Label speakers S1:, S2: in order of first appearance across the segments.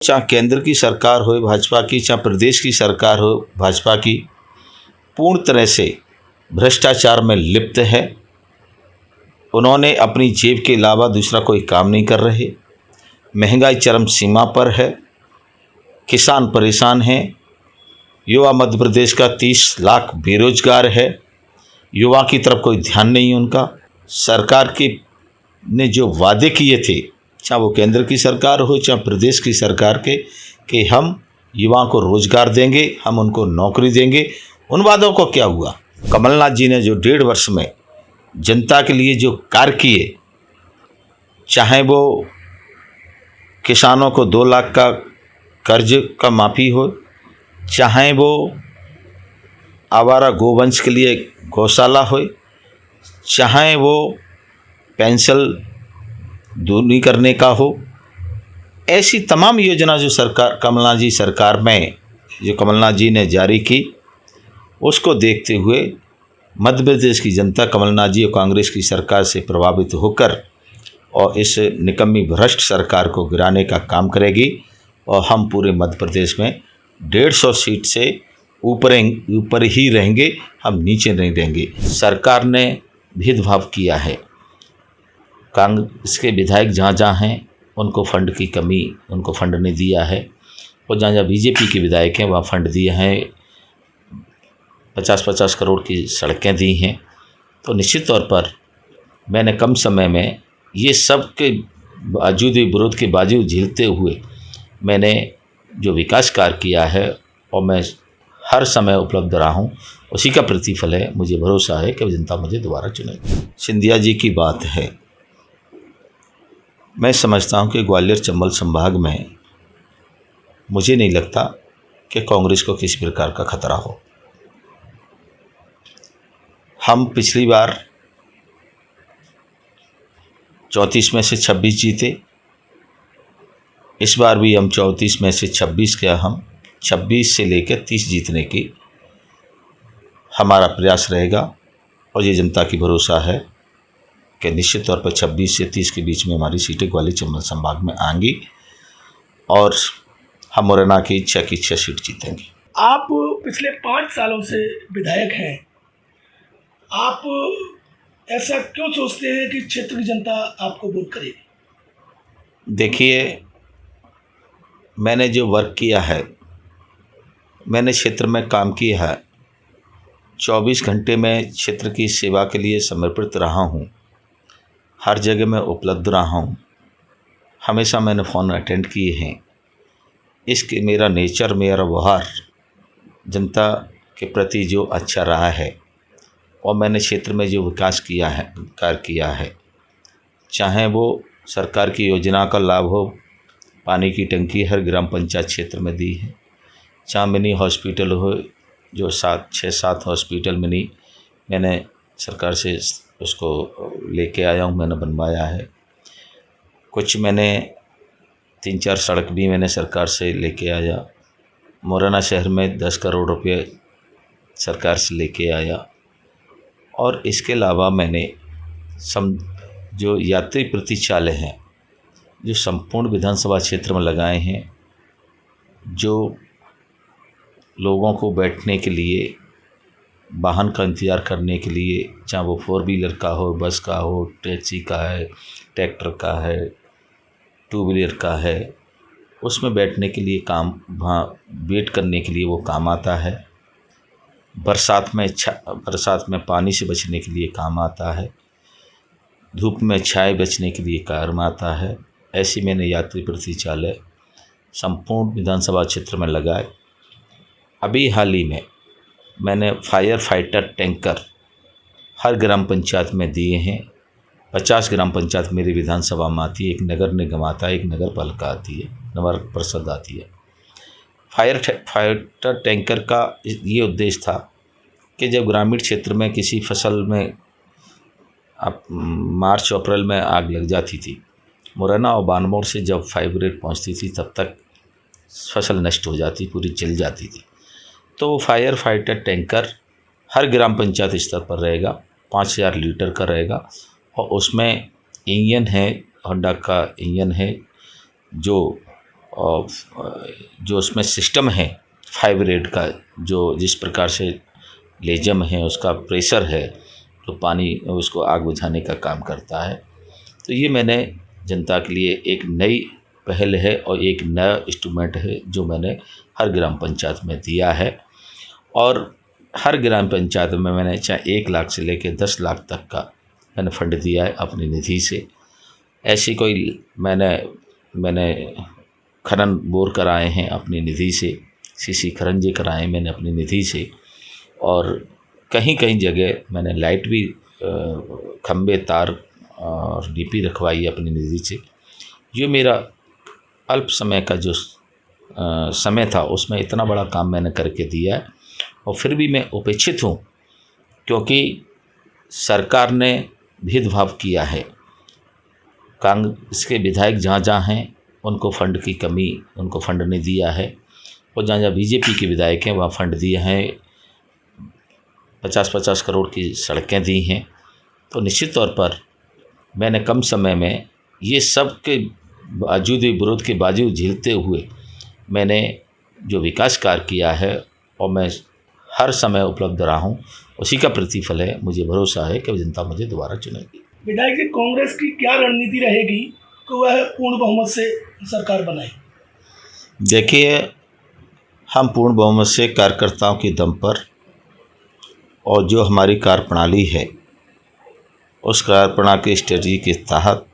S1: चाहे केंद्र की सरकार हो भाजपा की, चाहे प्रदेश की सरकार हो भाजपा की, पूर्ण तरह से भ्रष्टाचार में लिप्त है। उन्होंने अपनी जेब के अलावा दूसरा कोई काम नहीं कर रहे। महंगाई चरम सीमा पर है, किसान परेशान हैं, युवा मध्य प्रदेश का 30 लाख बेरोजगार है, युवा की तरफ कोई ध्यान नहीं उनका। सरकार की ने जो वादे किए थे, चाहे वो केंद्र की सरकार हो चाहे प्रदेश की सरकार के, कि हम युवाओं को रोजगार देंगे, हम उनको नौकरी देंगे, उन वादों को क्या हुआ? कमलनाथ जी ने जो 1.5 वर्ष में जनता के लिए जो कार्य किए, चाहे वो किसानों को 2 लाख का कर्ज का माफ़ी हो, चाहे वो आवारा गोवंश के लिए गौशाला हो, चाहे वो पेंशन दूनी करने का हो, ऐसी तमाम योजना जो सरकार कमलनाथ जी सरकार में जो कमलनाथ जी ने जारी की, उसको देखते हुए मध्य प्रदेश की जनता कमलनाथ जी और कांग्रेस की सरकार से प्रभावित होकर और इस निकम्मी भ्रष्ट सरकार को गिराने का काम करेगी। और हम पूरे मध्य प्रदेश में 150 सीट से ऊपर ही रहेंगे, हम नीचे नहीं रहेंगे। सरकार ने भेदभाव किया है। कांग्रेस के विधायक जहाँ जहाँ हैं उनको फंड की कमी, उनको फंड नहीं दिया है, और जहाँ जहाँ बीजेपी के विधायक हैं वहाँ फंड दिए हैं, 50-50 करोड़ की सड़कें दी हैं। तो निश्चित तौर पर मैंने कम समय में ये सब के बावजूद, विरोध के बावजूद झेलते हुए मैंने जो विकास कार्य किया है और मैं हर समय उपलब्ध रहा हूँ, उसी का प्रतिफल है। मुझे भरोसा है कि जनता मुझे दोबारा चुनेगी। सिंधिया जी की बात है, मैं समझता हूँ कि ग्वालियर चंबल संभाग में मुझे नहीं लगता कि कांग्रेस को किसी प्रकार का खतरा हो। हम पिछली बार 34 में से 26 जीते, इस बार भी हम 34 में से 26 क्या, हम 26 से लेकर 30 जीतने की हमारा प्रयास रहेगा। और ये जनता की भरोसा है कि निश्चित तौर पर 26 से 30 के बीच में हमारी सीटें ग्वालियर चंबल संभाग में आएंगी और हम मुरैना की 6 सीट जीतेंगे।
S2: आप पिछले 5 सालों से विधायक हैं, आप ऐसा क्यों सोचते हैं कि क्षेत्र की जनता आपको वोट करेगी?
S1: देखिए, मैंने जो वर्क किया है, मैंने क्षेत्र में काम किया है, 24 घंटे में क्षेत्र की सेवा के लिए समर्पित रहा हूँ, हर जगह में उपलब्ध रहा हूँ, हमेशा मैंने फ़ोन अटेंड किए हैं। इसके मेरा नेचर, मेरा व्यवहार जनता के प्रति जो अच्छा रहा है, और मैंने क्षेत्र में जो विकास किया है, कार्य किया है, चाहे वो सरकार की योजना का लाभ हो, पानी की टंकी हर ग्राम पंचायत क्षेत्र में दी है, चाहे मिनी हॉस्पिटल हो, जो 6-7 हॉस्पिटल मिनी मैंने सरकार से उसको लेके आया हूँ, मैंने बनवाया है। कुछ मैंने 3-4 सड़क भी मैंने सरकार से लेके आया। मुरैना शहर में 10 करोड़ रुपये सरकार से लेके आया। और इसके अलावा मैंने जो यात्री प्रतिचालय हैं, जो संपूर्ण विधानसभा क्षेत्र में लगाए हैं, जो लोगों को बैठने के लिए, वाहन का इंतज़ार करने के लिए, चाहे वो 4 व्हीलर का हो, बस का हो, टैक्सी का है, ट्रैक्टर का है, 2 व्हीलर का है, उसमें बैठने के लिए काम, वहाँ वेट करने के लिए वो काम आता है। बरसात में पानी से बचने के लिए काम आता है, धूप में छाए बचने के लिए काम आता है। ऐसी मैंने यात्री प्रतिचालय संपूर्ण विधानसभा क्षेत्र में लगाए। अभी हाल ही में मैंने फायर फाइटर टैंकर हर ग्राम पंचायत में दिए हैं। 50 ग्राम पंचायत मेरी विधानसभा में आती है, एक नगर निगम आता है, एक नगर पालिका आती है, नगर परिषद आती है। फायर फाइटर टैंकर का ये उद्देश्य था कि जब ग्रामीण क्षेत्र में किसी फसल में अब मार्च अप्रैल में आग लग जाती थी, मुरैना और बानमोर से जब फायर ब्रिगेड पहुँचती थी, तब तक फसल नष्ट हो जाती, पूरी जल जाती थी। तो फायर फाइटर टैंकर हर ग्राम पंचायत स्तर पर रहेगा, 5000 लीटर का रहेगा, और उसमें इंजन है, होंडा का इंजन है, जो और जो उसमें सिस्टम है फाइव रेड का, जो जिस प्रकार से लेजम है उसका प्रेशर है, तो पानी उसको आग बुझाने का काम करता है। तो ये मैंने जनता के लिए एक नई पहल है और एक नया इंस्ट्रूमेंट है जो मैंने हर ग्राम पंचायत में दिया है। और हर ग्राम पंचायत में मैंने चाहे 1 लाख से लेकर 10 लाख तक का मैंने फंड दिया है अपनी निधि से। ऐसी कोई मैंने खनन बोर कराए हैं अपनी निधि से, सीसी खरंजे कराए मैंने अपनी निधि से, और कहीं कहीं जगह मैंने लाइट भी खंबे तार और डीपी रखवाई अपनी निधि से। जो मेरा अल्प समय का जो समय था उसमें इतना बड़ा काम मैंने करके दिया है, और फिर भी मैं उपेक्षित हूँ क्योंकि सरकार ने भेदभाव किया है। कांग्रेस के विधायक जहाँ जहाँ हैं उनको फंड की कमी, उनको फंड नहीं दिया है, और जहाँ जहाँ बीजेपी के विधायक हैं वहाँ फंड दिए हैं, 50-50 करोड़ की सड़कें दी हैं। तो निश्चित तौर पर मैंने कम समय में ये सब के बावजूद, विरोध के बावजूद झेलते हुए मैंने जो विकास कार्य किया है और मैं हर समय उपलब्ध रहा हूँ, उसी का प्रतिफल है। मुझे भरोसा है कि जनता मुझे दोबारा चुनेगी।
S2: विधायक जी, कांग्रेस की क्या रणनीति रहेगी कि वह पूर्ण बहुमत से सरकार बनाए?
S1: देखिए, हम पूर्ण बहुमत से कार्यकर्ताओं के दम पर और जो हमारी कार्यप्रणाली है उस कार्यप्रणाली की स्ट्रेटजी के तहत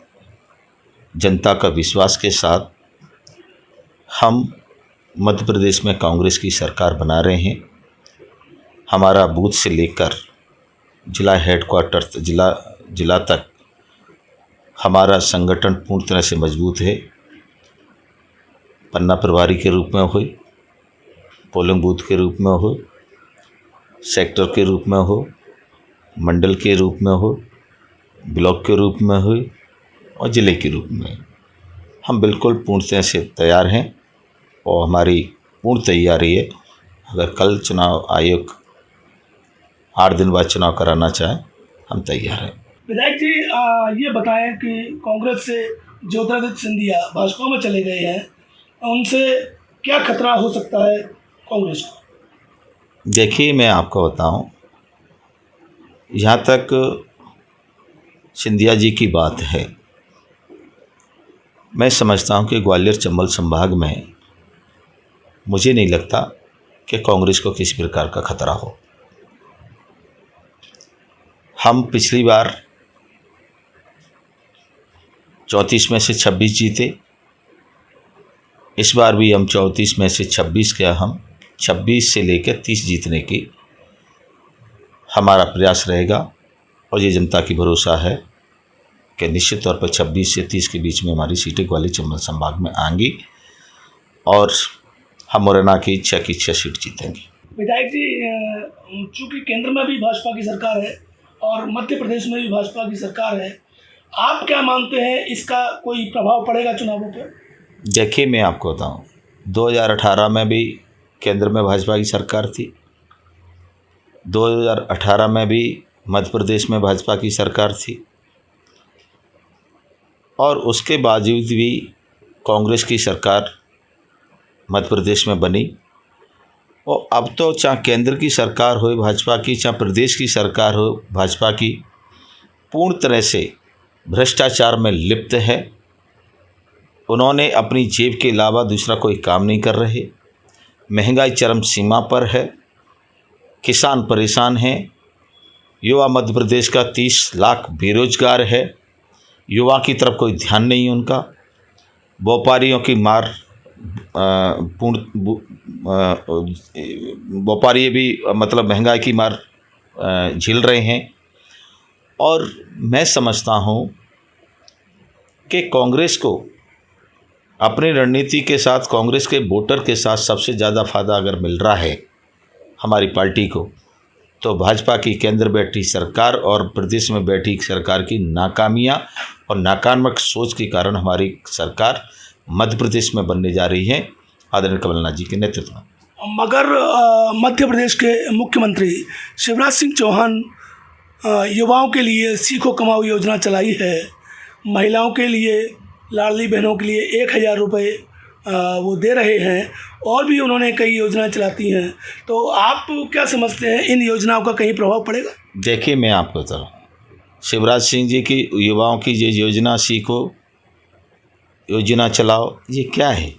S1: जनता का विश्वास के साथ हम मध्य प्रदेश में कांग्रेस की सरकार बना रहे हैं। हमारा बूथ से लेकर जिला हेडक्वार्टर जिला तक हमारा संगठन पूर्ण तरह से मजबूत है। पन्ना प्रभारी के रूप में हो, पोलिंग बूथ के रूप में हो, सेक्टर के रूप में हो, मंडल के रूप में हो, ब्लॉक के रूप में हो और ज़िले के रूप में, हम बिल्कुल पूर्णतः से तैयार हैं और हमारी पूर्ण तैयारी है। अगर कल चुनाव आयोग 8 दिन बाद चुनाव कराना चाहे, हम तैयार हैं।
S2: विधायक जी, ये बताएं कि कांग्रेस से ज्योतिरादित्य सिंधिया भाजपा में चले गए हैं, उनसे क्या खतरा हो सकता है कांग्रेस को?
S1: देखिए, मैं आपको बताऊं, यहाँ तक सिंधिया जी की बात है, मैं समझता हूं कि ग्वालियर चंबल संभाग में मुझे नहीं लगता कि कांग्रेस को किसी प्रकार का खतरा हो। हम पिछली बार 34 में से 26 जीते, इस बार भी हम 34 में से 26 क्या, हम 26 से लेकर 30 जीतने की हमारा प्रयास रहेगा। और ये जनता की भरोसा है कि निश्चित तौर पर 26 से 30 के बीच में हमारी सीटें ग्वालियर चंबल संभाग में आएंगी और हम मुरैना की 6 सीट जीतेंगे।
S2: विधायक जी, चूँकि केंद्र में भी भाजपा की सरकार है और मध्य प्रदेश में भी भाजपा की सरकार है, आप क्या मानते हैं, इसका कोई प्रभाव पड़ेगा चुनावों पर?
S1: देखिए, मैं आपको बताऊं, 2018 में भी केंद्र में भाजपा की सरकार थी, 2018 में भी मध्य प्रदेश में भाजपा की सरकार थी, और उसके बावजूद भी कांग्रेस की सरकार मध्य प्रदेश में बनी। और अब तो चाहे केंद्र की सरकार हो भाजपा की, चाहे प्रदेश की सरकार हो भाजपा की, पूर्ण तरह से भ्रष्टाचार में लिप्त है। उन्होंने अपनी जेब के अलावा दूसरा कोई काम नहीं कर रहे। महंगाई चरम सीमा पर है, किसान परेशान हैं, युवा मध्य प्रदेश का 30 लाख बेरोजगार है, युवा की तरफ कोई ध्यान नहीं उनका। व्यापारियों की मार, व्यापारी भी मतलब महंगाई की मार झेल रहे हैं। और मैं समझता हूं कि कांग्रेस को अपनी रणनीति के साथ, कांग्रेस के वोटर के साथ सबसे ज़्यादा फ़ायदा अगर मिल रहा है हमारी पार्टी को, तो भाजपा की केंद्र बैठी सरकार और प्रदेश में बैठी सरकार की नाकामियां और नाकारात्मक सोच के कारण हमारी सरकार मध्य प्रदेश में बनने जा रही है आदरणीय कमलनाथ जी के नेतृत्व में।
S2: मगर मध्य प्रदेश के मुख्यमंत्री शिवराज सिंह चौहान युवाओं के लिए सीखो कमाओ योजना चलाई है, महिलाओं के लिए, लाडली बहनों के लिए 1000 रुपये वो दे रहे हैं और भी उन्होंने कई योजनाएं चलाती हैं, तो आप क्या समझते हैं इन योजनाओं का कहीं प्रभाव पड़ेगा?
S1: देखिए, मैं आपको बता रहा हूँ, शिवराज सिंह जी की युवाओं की जो योजना सीखो, योजना चलाओ, ये क्या है?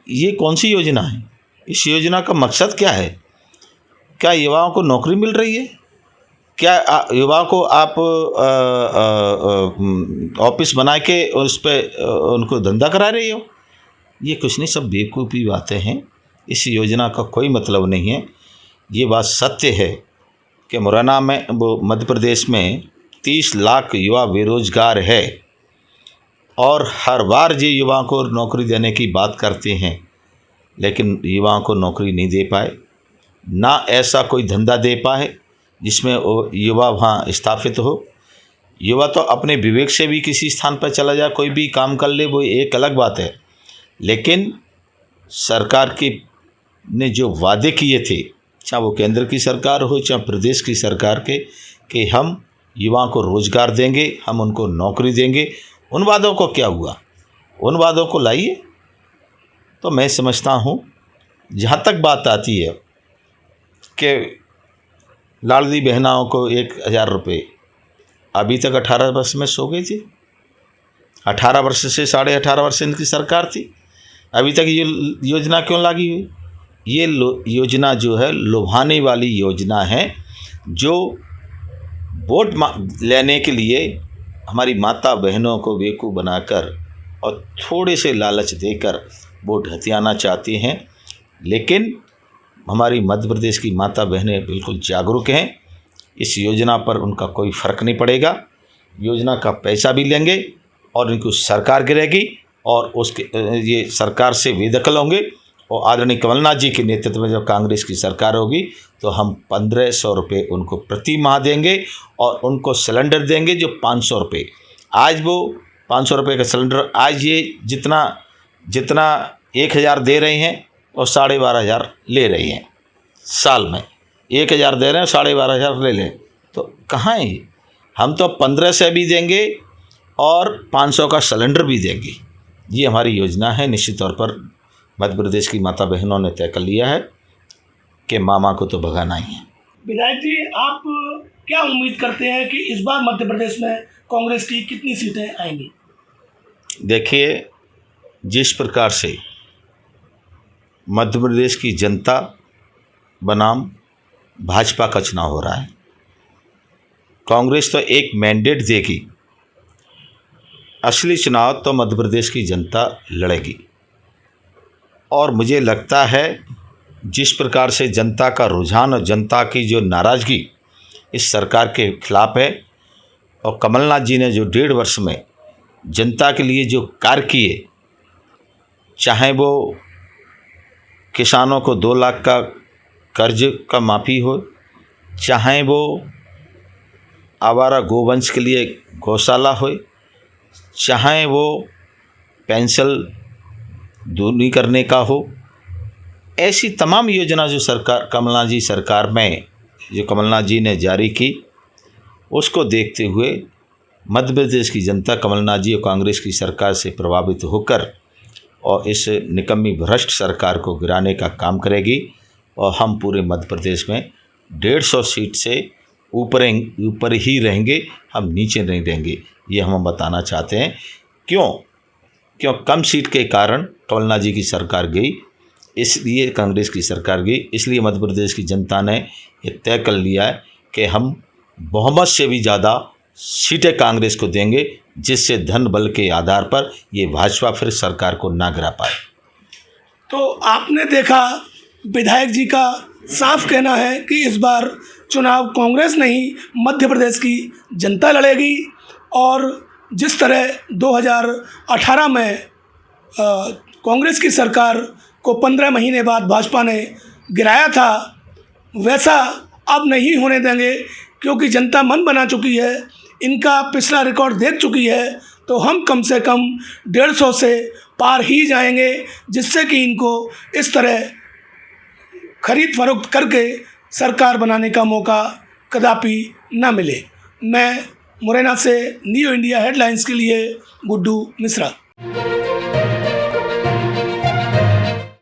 S1: ये कौन सी योजना है? इस योजना का मकसद क्या है? क्या युवाओं को नौकरी मिल रही है? क्या युवाओं को आप ऑफिस बना के उस पर उनको धंधा करा रही हो? ये कुछ नहीं, सब बेवकूफ़ी बातें हैं। इस योजना का कोई मतलब नहीं है। ये बात सत्य है कि मुरैना में, वो मध्य प्रदेश में 30 लाख युवा बेरोजगार है और हर बार ये युवाओं को नौकरी देने की बात करते हैं, लेकिन युवाओं को नौकरी नहीं दे पाए, ना ऐसा कोई धंधा दे पाए जिसमें वो युवा वहाँ स्थापित हो। युवा तो अपने विवेक से भी किसी स्थान पर चला जाए, कोई भी काम कर ले, वो एक अलग बात है, लेकिन सरकार की ने जो वादे किए थे, चाहे वो केंद्र की सरकार हो चाहे प्रदेश की सरकार के, कि हम युवाओं को रोज़गार देंगे, हम उनको नौकरी देंगे, उन वादों को क्या हुआ? उन वादों को लाइए। तो मैं समझता हूँ, जहाँ तक बात आती है कि लाडली बहनाओं को 1000 रुपये, अभी तक 18 वर्ष में सो गई थी। 18 वर्ष से 18.5 वर्ष इनकी सरकार थी, अभी तक ये योजना क्यों लागू हुई? ये योजना जो है लुभाने वाली योजना है, जो वोट लेने के लिए हमारी माता बहनों को बेवकूफ़ बनाकर और थोड़े से लालच देकर वोट हथियाना चाहती हैं। लेकिन हमारी मध्य प्रदेश की माता बहनें बिल्कुल जागरूक हैं। इस योजना पर उनका कोई फ़र्क नहीं पड़ेगा। योजना का पैसा भी लेंगे और इनको सरकार गिरेगी और उसके ये सरकार से बेदखल होंगे। और आदरणीय कमलनाथ जी के नेतृत्व में जब कांग्रेस की सरकार होगी तो हम 1500 रुपये उनको प्रति माह देंगे और उनको सिलेंडर देंगे जो 500 रुपये। आज वो 500 रुपये का सिलेंडर, आज ये जितना 1000 दे रहे हैं और 12,500 ले रही हैं साल में। 1000 दे रहे हैं, 12,500 ले लें, तो कहाँ है? हम तो 1500 भी देंगे और 500 का सिलेंडर भी देंगे। ये हमारी योजना है। निश्चित तौर पर मध्य प्रदेश की माता बहनों ने तय कर लिया है कि मामा को तो भगाना ही है।
S2: विधायक जी, आप क्या उम्मीद करते हैं कि इस बार मध्य प्रदेश में कांग्रेस की कितनी सीटें आएंगी?
S1: देखिए, जिस प्रकार से मध्य प्रदेश की जनता बनाम भाजपा का चुनाव हो रहा है, कांग्रेस तो एक मैंडेट देगी, असली चुनाव तो मध्य प्रदेश की जनता लड़ेगी। और मुझे लगता है जिस प्रकार से जनता का रुझान और जनता की जो नाराज़गी इस सरकार के खिलाफ है, और कमलनाथ जी ने जो 1.5 वर्ष में जनता के लिए जो कार्य किए, चाहे वो किसानों को 2 लाख का कर्ज का माफ़ी हो, चाहे वो आवारा गोवंश के लिए गौशाला हो, चाहे वो पेंशन दूनी करने का हो, ऐसी तमाम योजना जो सरकार कमलनाथ जी सरकार में जो कमलनाथ जी ने जारी की, उसको देखते हुए मध्य प्रदेश की जनता कमलनाथ जी और कांग्रेस की सरकार से प्रभावित होकर और इस निकम्मी भ्रष्ट सरकार को गिराने का काम करेगी। और हम पूरे मध्य प्रदेश में 150 सीट से ऊपर ही रहेंगे, हम नीचे नहीं रहेंगे। ये हम बताना चाहते हैं। क्यों कम सीट के कारण कमलनाथ जी की सरकार गई, इसलिए कांग्रेस की सरकार गई, इसलिए मध्य प्रदेश की जनता ने ये तय कर लिया है कि हम बहुमत से भी ज़्यादा सीटें कांग्रेस को देंगे, जिससे धन बल के आधार पर ये भाजपा फिर सरकार को ना गिरा पाए।
S2: तो आपने देखा, विधायक जी का साफ कहना है कि इस बार चुनाव कांग्रेस नहीं मध्य प्रदेश की जनता लड़ेगी। और जिस तरह 2018 में कांग्रेस की सरकार को 15 महीने बाद भाजपा ने गिराया था, वैसा अब नहीं होने देंगे, क्योंकि जनता मन बना चुकी है, इनका पिछला रिकॉर्ड देख चुकी है। तो हम कम से कम 150 से पार ही जाएंगे, जिससे कि इनको इस तरह खरीद फरोख्त करके सरकार बनाने का मौका कदापि ना मिले। मैं मुरैना से न्यू इंडिया हेडलाइंस के लिए गुड्डू मिश्रा।